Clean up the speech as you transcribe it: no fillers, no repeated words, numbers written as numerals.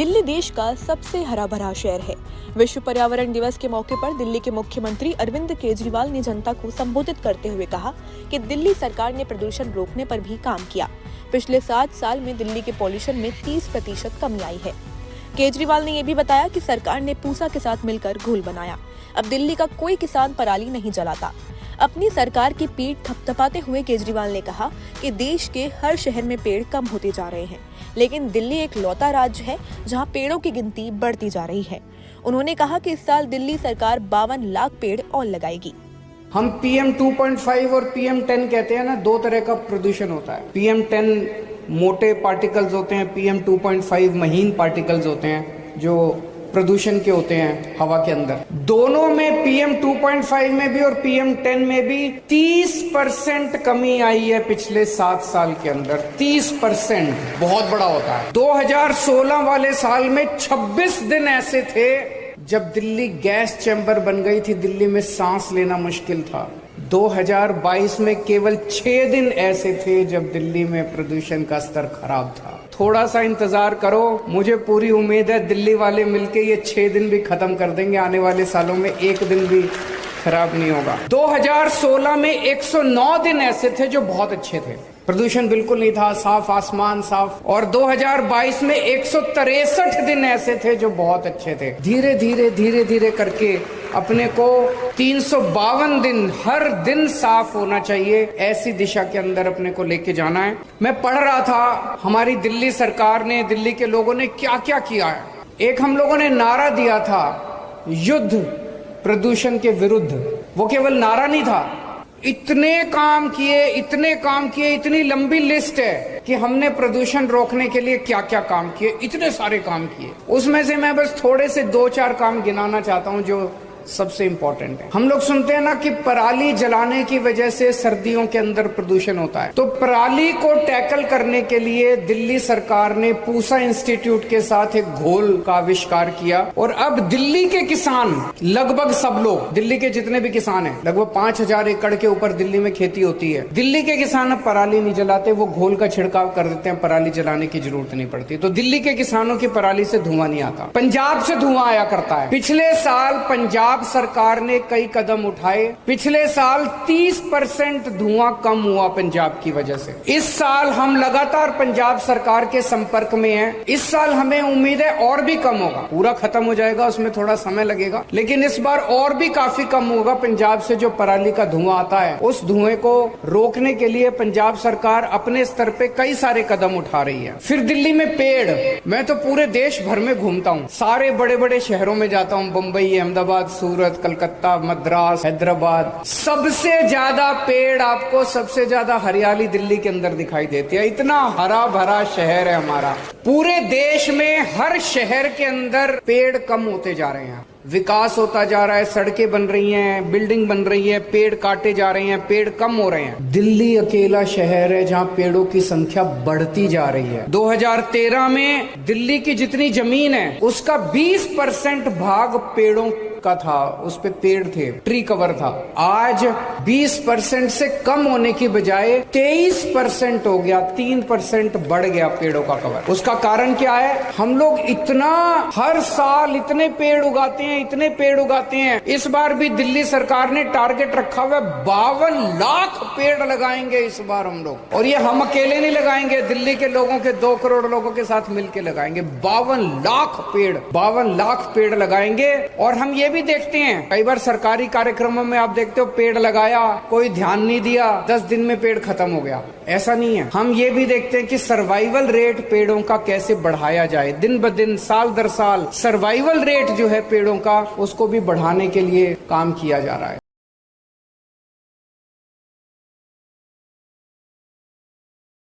दिल्ली देश का सबसे हरा भरा शहर है। विश्व पर्यावरण दिवस के मौके पर दिल्ली के मुख्यमंत्री अरविंद केजरीवाल ने जनता को संबोधित करते हुए कहा कि दिल्ली सरकार ने प्रदूषण रोकने पर भी काम किया। पिछले 7 साल में दिल्ली के पॉल्यूशन में 30% कमी आई है। केजरीवाल ने यह भी बताया कि सरकार ने पूसा के साथ मिलकर घोल बनाया। अब दिल्ली का कोई किसान पराली नहीं जलाता। अपनी सरकार की पीठ थपथपाते हुए केजरीवाल ने कहा कि देश के हर शहर में पेड़ कम होते जा रहे हैं, लेकिन दिल्ली एक लौता राज्य है जहां पेड़ों की गिनती बढ़ती जा रही है। उन्होंने कहा कि इस साल दिल्ली सरकार 52 लाख पेड़ और लगाएगी। हम PM 2.5 और PM 10 कहते हैं ना, 2 तरह का प्रदूषण होता है। PM 10 मोटे पार्टिकल्स होते हैं, PM 2.5 महीन पार्टिकल्स होते हैं जो प्रदूषण के होते हैं हवा के अंदर। दोनों में PM 2.5 में भी और PM 10 में भी 30% कमी आई है पिछले 7 साल के अंदर। 30% बहुत बड़ा होता है। 2016 वाले साल में 26 दिन ऐसे थे जब दिल्ली गैस चैम्बर बन गई थी, दिल्ली में सांस लेना मुश्किल था। 2022 में केवल 6 दिन ऐसे थे जब दिल्ली में प्रदूषण का स्तर खराब था। थोड़ा सा इंतजार करो, मुझे पूरी उम्मीद है दिल्ली वाले मिलके ये 6 दिन भी खत्म कर देंगे। आने वाले सालों में 1 दिन भी खराब नहीं होगा। 2016 में 109 दिन ऐसे थे जो बहुत अच्छे थे, प्रदूषण बिल्कुल नहीं था, साफ आसमान साफ। और 2022 में 163 दिन ऐसे थे जो बहुत अच्छे थे। धीरे धीरे करके अपने को 352 दिन हर दिन साफ होना चाहिए, ऐसी दिशा के अंदर अपने को लेके जाना है। मैं पढ़ रहा था हमारी दिल्ली सरकार ने, दिल्ली के लोगों ने क्या क्या किया है। एक हम लोगों ने नारा दिया था, युद्ध प्रदूषण के विरुद्ध। वो केवल नारा नहीं था, इतने काम किए, इतनी लंबी लिस्ट है कि हमने प्रदूषण रोकने के लिए क्या क्या काम किए, इतने सारे काम किए। उसमें से मैं बस थोड़े से 2-4 काम गिनाना चाहता हूं जो सबसे इंपॉर्टेंट है। हम लोग सुनते हैं ना कि पराली जलाने की वजह से सर्दियों के अंदर प्रदूषण होता है। तो पराली को टैकल करने के लिए दिल्ली सरकार ने पूसा इंस्टीट्यूट के साथ एक घोल का आविष्कार किया और अब दिल्ली के किसान, लगभग सब लोग, दिल्ली के जितने भी किसान हैं, लगभग 5000 एकड़ के ऊपर दिल्ली में खेती होती है। दिल्ली के किसान अब पराली नहीं जलाते, वो घोल का छिड़काव कर देते हैं, पराली जलाने की जरूरत नहीं पड़ती। तो दिल्ली के किसानों की पराली से धुआं नहीं आता। पंजाब से धुआं आया करता है। पिछले साल पंजाब सरकार ने कई कदम उठाए। पिछले साल 30% धुआं कम हुआ पंजाब की वजह से। इस साल हम लगातार पंजाब सरकार के संपर्क में हैं। इस साल हमें उम्मीद है और भी कम होगा। पूरा खत्म हो जाएगा, उसमें थोड़ा समय लगेगा, लेकिन इस बार और भी काफी कम होगा। पंजाब से जो पराली का धुआं आता है, उस धुएं को रोकने के लिए पंजाब सरकार अपने स्तर पे कई सारे कदम उठा रही है। फिर दिल्ली में पेड़, मैं तो पूरे देश भर में घूमता हूँ, सारे बड़े बड़े शहरों में जाता हूँ, बम्बई, अहमदाबाद, सूरत, कलकत्ता, मद्रास, हैदराबाद। सबसे ज्यादा पेड़ आपको, सबसे ज्यादा हरियाली दिल्ली के अंदर दिखाई देती है। इतना हरा भरा शहर है हमारा। पूरे देश में हर शहर के अंदर पेड़ कम होते जा रहे हैं। विकास होता जा रहा है, सड़कें बन रही हैं, बिल्डिंग बन रही है, पेड़ काटे जा रहे हैं, पेड़ कम हो रहे हैं। दिल्ली अकेला शहर है जहां पेड़ों की संख्या बढ़ती जा रही है। 2013 में दिल्ली की जितनी जमीन है उसका 20% भाग पेड़ों का था, उस पे पेड़ थे, ट्री कवर था। आज 20% से कम होने की बजाय 23% हो गया, 3% बढ़ गया पेड़ों का कवर। उसका कारण क्या है? हम लोग इतना हर साल इतने पेड़ उगाते हैं। इस बार भी दिल्ली सरकार ने टारगेट रखा हुआ है, 52 लाख पेड़ लगाएंगे इस बार हम लोग। और ये हम अकेले नहीं लगाएंगे, दिल्ली के लोगों के 2 करोड़ लोगों के साथ मिलकर लगाएंगे। 52 लाख पेड़ लगाएंगे। और हम ये भी देखते हैं, कई बार सरकारी कार्यक्रमों में आप देखते हो पेड़ लगाया, कोई ध्यान नहीं दिया, 10 दिन में पेड़ खत्म हो गया। ऐसा नहीं है। हम ये भी देखते हैं कि सर्वाइवल रेट पेड़ों का कैसे बढ़ाया जाए। दिन ब दिन, साल दर साल सर्वाइवल रेट जो है पेड़ों का, उसको भी बढ़ाने के लिए काम किया जा रहा है।